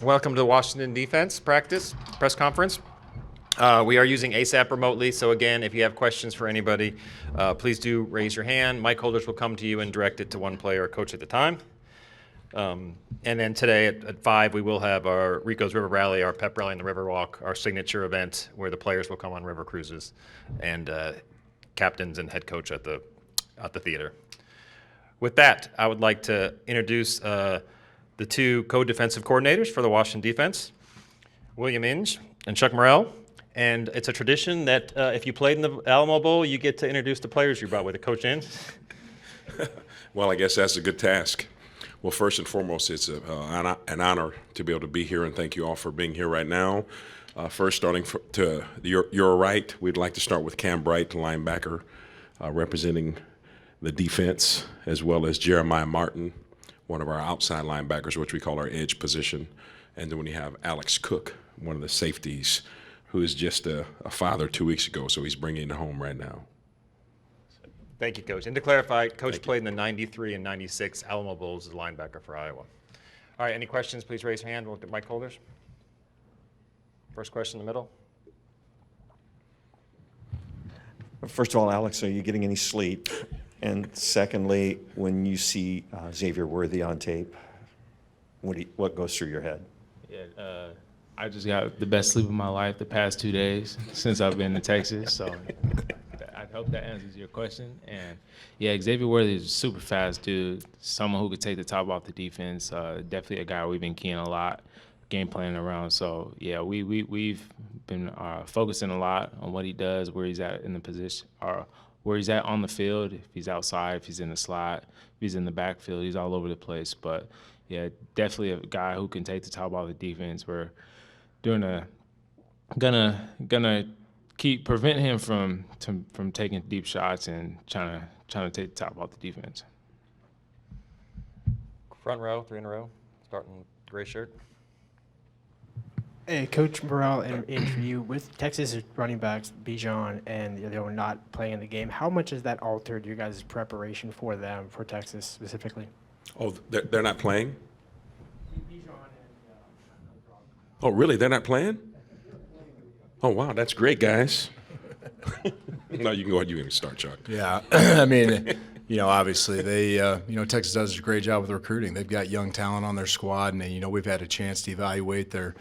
Welcome to the Washington Defense press conference. We are using ASAP remotely, so again, if you have questions for anybody, please do raise your hand. Mic holders will come to you and direct it to one player or coach at a time. And then today at 5, we will have our Rico's River Rally, our pep rally and the River Walk, our signature event where the players will come on river cruises and captains and head coach at the theater. With that, I would like to introduce the two co-defensive coordinators for the Washington defense, William Inge and Chuck Morrell. And it's a tradition that if you played in the Alamo Bowl, you get to introduce the players you brought with you. Coach Inge? Well, I guess that's a good task. Well, first and foremost, it's an honor to be able to be here, and thank you all for being here right now. First, starting to your right, we'd like to start with Cam Bright, the linebacker, representing the defense, as well as Jeremiah Martin, one of our outside linebackers, which we call our edge position. And then when you have Alex Cook, one of the safeties, who is just a father 2 weeks ago, so he's bringing it home right now. Thank you, Coach. And to clarify, Coach played in the 93 and 96 Alamo Bowls as a linebacker for Iowa. All right, any questions, please raise your hand. We'll look at mic holders. First question in the middle. First of all, Alex, are you getting any sleep? And secondly, when you see Xavier Worthy on tape, what goes through your head? Yeah, I just got the best sleep of my life the past 2 days since I've been to Texas. So I hope that answers your question. And yeah, Xavier Worthy is a super fast dude, someone who could take the top off the defense. Definitely a guy we've been keying a lot, game planning around. So yeah, we've been focusing a lot on what he does, where he's at in the position, or where he's at on the field. If he's outside, if he's in the slot, if he's in the backfield, he's all over the place. But yeah, definitely a guy who can take the top off the defense. We're gonna prevent him from taking deep shots and trying to take the top off the defense. Front row, 3 in a row, starting gray shirt. Hey, Coach Morrell, and for you, with Texas running backs, Bijan, and they were not playing in the game, how much has that altered your guys' preparation for them, for Texas specifically? Oh, they're not playing? Oh, really? They're not playing? Oh, wow, that's great, guys. No, you can go ahead. You can start, Chuck. Yeah, I mean, obviously they, Texas does a great job with recruiting. They've got young talent on their squad, and we've had a chance to evaluate their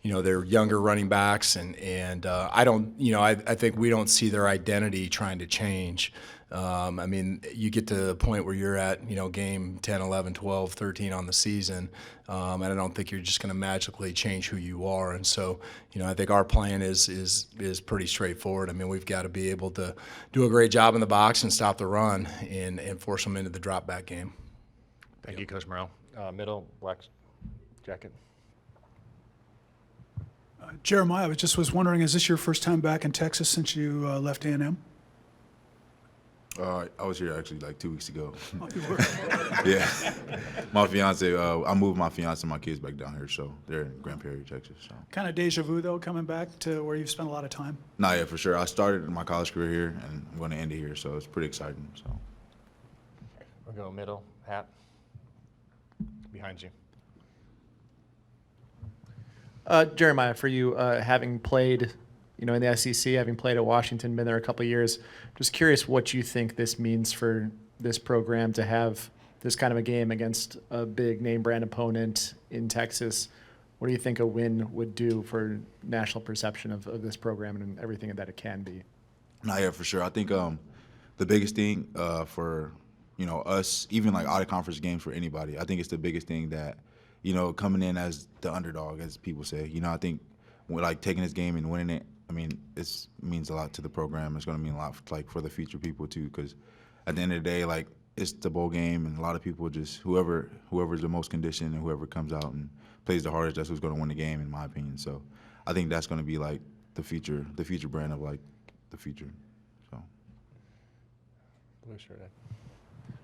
younger running backs, and I think we don't see their identity trying to change. I mean, you get to the point where you're at, game 10, 11, 12, 13 on the season, and I don't think you're just going to magically change who you are. And so, I think our plan is pretty straightforward. I mean, we've got to be able to do a great job in the box and stop the run and force them into the drop back game. Thank you, Coach Morrell. Middle, black jacket. Jeremiah, I was wondering, is this your first time back in Texas since you left A&M? I was here actually like 2 weeks ago. Oh, you were? Yeah. My fiance, I moved my fiance and my kids back down here, so they're in Grand Prairie, Texas. So. Kind of deja vu, though, coming back to where you've spent a lot of time? Nah, yeah, for sure. I started my college career here, and I'm going to end it here, so it's pretty exciting. So. We'll go middle, hat, behind you. Jeremiah, for you, having played, in the SEC, having played at Washington, been there a couple of years, just curious what you think this means for this program to have this kind of a game against a big name brand opponent in Texas. What do you think a win would do for national perception of this program and everything that it can be? Nah, yeah, for sure. I think the biggest thing for us, even like out of conference games for anybody, I think it's the biggest thing that coming in as the underdog, as people say. I think like taking this game and winning it, I mean, it means a lot to the program. It's going to mean a lot for the future people too, because at the end of the day, like it's the bowl game, and a lot of people just whoever's the most conditioned and whoever comes out and plays the hardest, that's who's going to win the game, in my opinion. So I think that's going to be like the future brand of like the future. So. Blue shirt.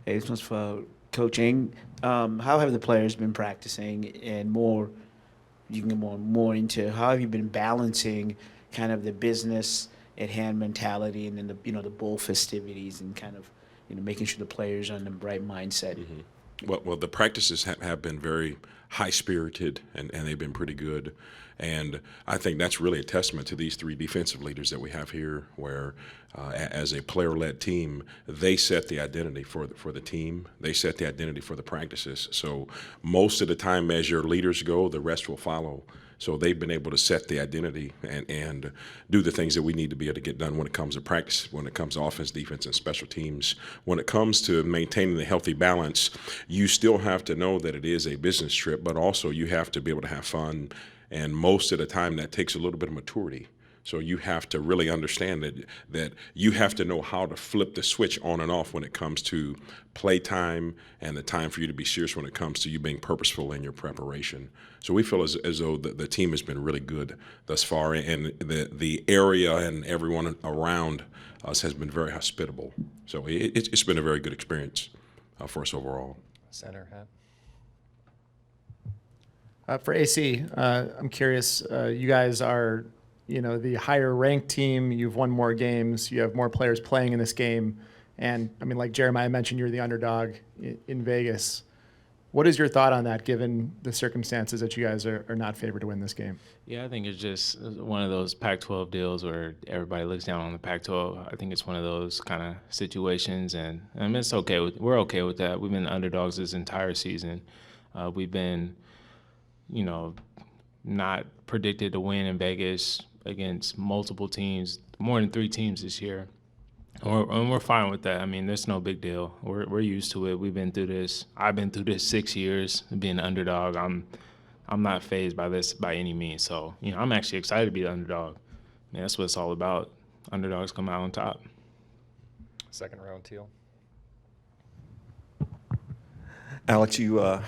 Hey, this one's for coaching. How have the players been practicing, and you can get more into how have you been balancing kind of the business at hand mentality and then the bowl festivities and kind of making sure the players are in the right mindset. Mm-hmm. Well, the practices have been very high spirited, and they've been pretty good. And I think that's really a testament to these three defensive leaders that we have here, where as a player-led team, they set the identity for the team. They set the identity for the practices. So most of the time, as your leaders go, the rest will follow. So they've been able to set the identity and do the things that we need to be able to get done when it comes to practice, when it comes to offense, defense, and special teams. When it comes to maintaining the healthy balance, you still have to know that it is a business trip, but also you have to be able to have fun. And most of the time, that takes a little bit of maturity. So you have to really understand that you have to know how to flip the switch on and off when it comes to play time and the time for you to be serious when it comes to you being purposeful in your preparation. So we feel as though the team has been really good thus far, and the area and everyone around us has been very hospitable. So it's been a very good experience for us overall. Center hat. For AC, I'm curious. You guys are, the higher ranked team. You've won more games. You have more players playing in this game. And I mean, like Jeremiah mentioned, you're the underdog in Vegas. What is your thought on that, given the circumstances that you guys are not favored to win this game? Yeah, I think it's just one of those Pac-12 deals where everybody looks down on the Pac-12. I think it's one of those kind of situations, and I mean, we're okay with that. We've been underdogs this entire season. We've been, not predicted to win in Vegas against multiple teams, more than 3 teams this year. And we're fine with that. I mean, there's no big deal. We're used to it. We've been through this. I've been through this 6 years being an underdog. I'm not fazed by this by any means. So, I'm actually excited to be the underdog. I mean, that's what it's all about. Underdogs come out on top. Second round, Teal. Alex, you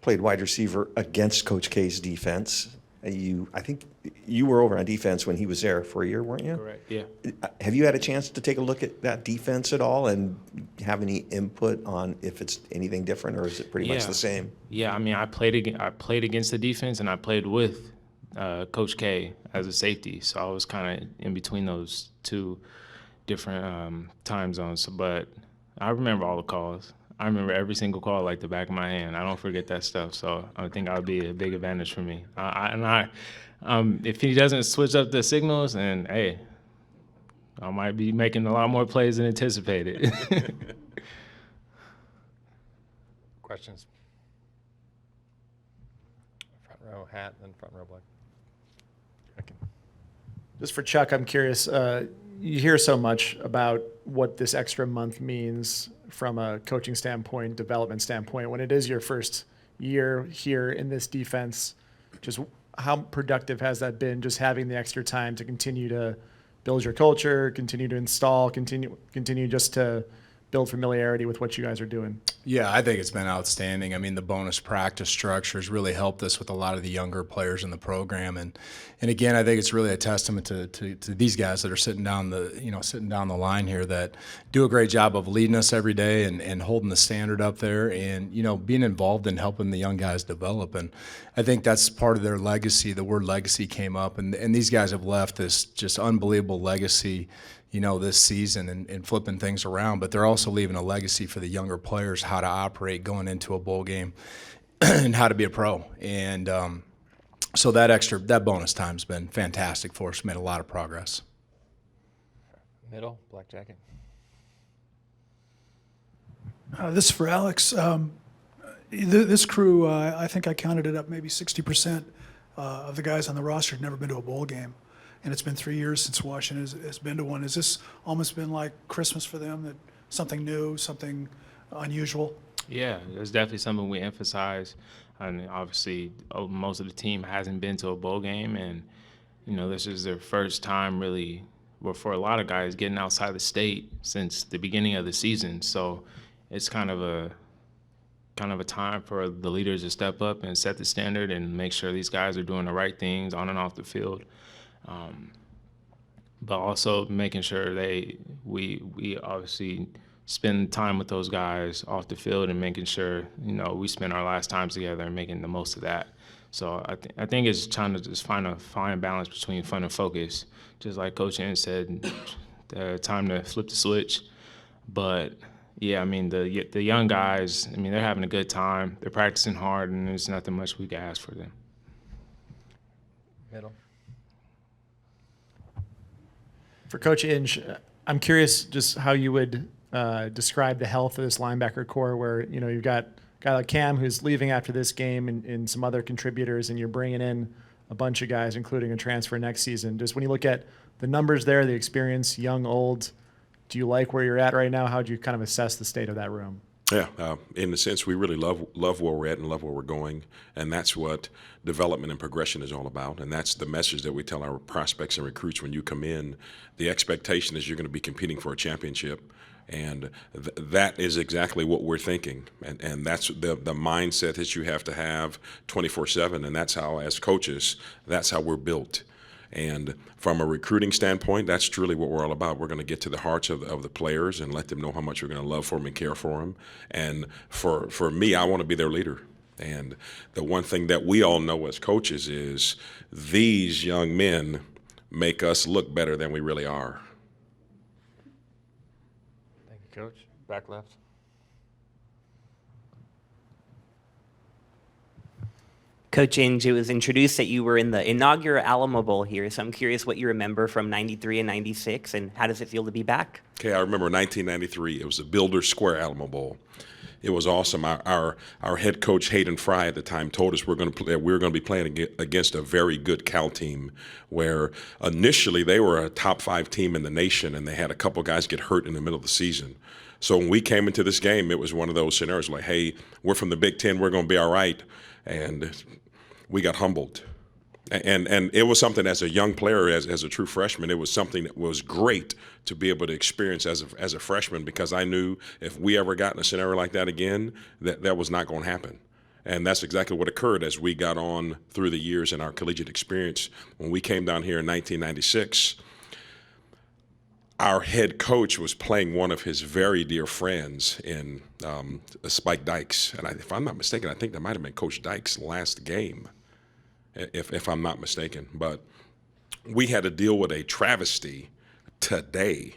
played wide receiver against Coach K's defense. I think you were over on defense when he was there for a year, weren't you? Correct, yeah. Have you had a chance to take a look at that defense at all and have any input on if it's anything different, or is it pretty much the same? Yeah, I mean, I played against the defense, and I played with Coach K as a safety, so I was kind of in between those two different time zones. But I remember all the calls. I remember every single call like the back of my hand. I don't forget that stuff, so I think that would be a big advantage for me. If he doesn't switch up the signals, then hey, I might be making a lot more plays than anticipated. Questions? Front row hat, then front row black. Just for Chuck, I'm curious. You hear so much about what this extra month means from a coaching standpoint, development standpoint. When it is your first year here in this defense, just how productive has that been, just having the extra time to continue to build your culture, continue to install, continue just to build familiarity with what you guys are doing? Yeah, I think it's been outstanding. I mean, the bonus practice structure has really helped us with a lot of the younger players in the program, and again, I think it's really a testament to these guys that are sitting down the line here that do a great job of leading us every day and holding the standard up there, and being involved in helping the young guys develop. And I think that's part of their legacy. The word legacy came up, and these guys have left this just unbelievable legacy this season and flipping things around, but they're also leaving a legacy for the younger players, how to operate going into a bowl game and how to be a pro. And so that bonus time's been fantastic for us. Made a lot of progress. Middle, black jacket. This is for Alex. This crew, I think I counted it up, maybe 60% of the guys on the roster had never been to a bowl game. And it's been 3 years since Washington has been to one. Has this almost been like Christmas for them, that something new, something unusual? Yeah, it's definitely something we emphasize. And obviously, most of the team hasn't been to a bowl game, and this is their first time really, well, for a lot of guys, getting outside the state since the beginning of the season. So it's kind of a time for the leaders to step up and set the standard and make sure these guys are doing the right things on and off the field. But also making sure we obviously spend time with those guys off the field and making sure we spend our last times together and making the most of that. So I think it's trying to just find a fine balance between fun and focus, just like Coach N said, time to flip the switch. But yeah, I mean, the young guys, I mean, they're having a good time. They're practicing hard, and there's nothing much we can ask for them. Middle. For Coach Inge, I'm curious just how you would describe the health of this linebacker core where, you know, you've got a guy like Cam who's leaving after this game and some other contributors, and you're bringing in a bunch of guys, including a transfer next season. Just when you look at the numbers there, the experience, young, old, do you like where you're at right now? How do you kind of assess the state of that room? Yeah, in the sense we really love where we're at and love where we're going, and that's what development and progression is all about, and that's the message that we tell our prospects and recruits when you come in. The expectation is you're going to be competing for a championship, and that is exactly what we're thinking, and that's the mindset that you have to have 24/7, and that's how, as coaches, that's how we're built. And from a recruiting standpoint, that's truly what we're all about. We're going to get to the hearts of the players and let them know how much we're going to love for them and care for them. And for me, I want to be their leader. And the one thing that we all know as coaches is these young men make us look better than we really are. Thank you, Coach. Back left. Coach Inge, it was introduced that you were in the inaugural Alamo Bowl here, so I'm curious what you remember from '93 and '96, and how does it feel to be back? Okay, I remember 1993. It was the Builder Square Alamo Bowl. It was awesome. Our head coach Hayden Fry at the time told us we were going to be playing against a very good Cal team, where initially they were a top 5 team in the nation, and they had a couple guys get hurt in the middle of the season. So when we came into this game, it was one of those scenarios like, hey, we're from the Big Ten, we're going to be all right, and we got humbled. And it was something as a young player, as a true freshman, it was something that was great to be able to experience as a freshman, because I knew if we ever got in a scenario like that again, that was not going to happen. And that's exactly what occurred as we got on through the years in our collegiate experience. When we came down here in 1996, our head coach was playing one of his very dear friends in Spike Dykes. And if I'm not mistaken, I think that might have been Coach Dykes' last game, if I'm not mistaken. But we had to deal with a travesty today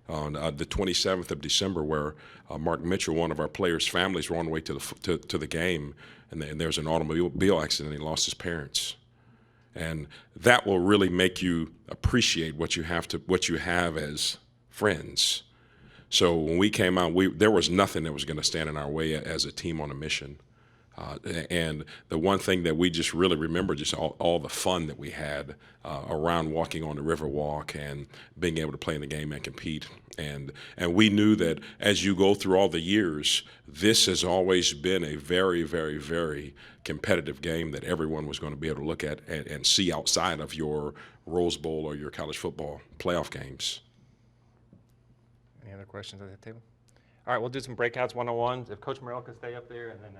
on the 27th of December, where Mark Mitchell, one of our players' families, were on the way to the game, and there was an automobile accident, and he lost his parents. And that will really make you appreciate what you have as friends. So when we came out, there was nothing that was going to stand in our way as a team on a mission. And the one thing that we just really remember, just all the fun that we had around walking on the river walk and being able to play in the game and compete. And we knew that as you go through all the years, this has always been a very, very, very competitive game that everyone was going to be able to look at and see outside of your Rose Bowl or your college football playoff games. Any other questions at the table? All right, we'll do some breakouts, one-on-ones. If Coach Morrell could stay up there, and then